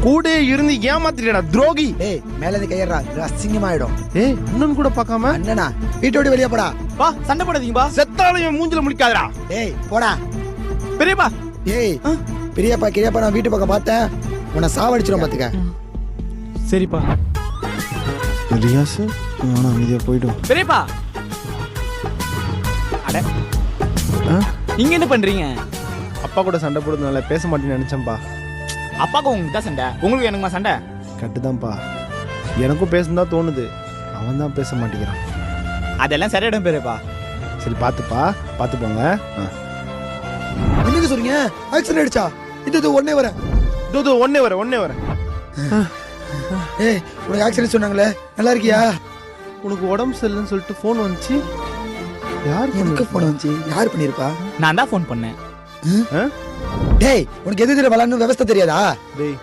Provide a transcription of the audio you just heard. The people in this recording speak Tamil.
கூட இருந்து ஏமாத்திட்டா துரோகி. டேய் மேல இருந்து கையறா, அசிங்கமாயிடும். ஏய் இன்னொன்னு கூட பார்க்காம அண்ணனா வீட்டை விட்டு வெளியே போடா. பா சண்டை போடாதீங்கப்பா. செத்தாலும் என் மூஞ்சில முடிக்காதடா. டேய் போடா. பெரியப்பா ஏய் பெரியப்பா கிரியப்பா நான் வீட்டு பக்கம் பார்த்தேன், உன்னை சாவடிச்சிரும் பாத்துக்க. சரிப்பா. ரியாஸ் நானும் அமைதியா போயிடும். பெரியப்பா அட நீங்க என்ன பண்றீங்க? அப்பா கூட சண்டை போடுறதுனால பேச மாட்டேன்னு நினைச்சேன்ப்பா. அப்பாக்கு உங்களுக்கு தான் சண்டை, உங்களுக்கு எனக்குமா சண்டை? கட்டுதான்ப்பா, எனக்கும் பேசணும் தான் தோணுது, அவன் தான் பேச மாட்டேங்கிறான். அதெல்லாம் சரியாயிடும் பெரியப்பா. சரி பார்த்துப்பா, பார்த்து போங்க. என்னங்க சொல்றீங்க? ஆக்சிடென்ட் ஆயிடுச்சா? இது உடனே வரேன். தோ ஒன்னே வரேன். ஏய் உனக்கு ஆக்சிடென்ட் சொன்னாங்களே, நல்லா இருக்கியா? உனக்கு உடம்பு சரியில்லைன்னு சொல்லிட்டு ஃபோன் வந்துச்சு. யார் எனக்கு போன் வந்துச்சு? யார் பண்ணிருப்பா? நான் தான் ஃபோன் பண்ணேன். டேய் உனக்கு எது விளையாடணும் விவசாய தெரியாதா? டேய்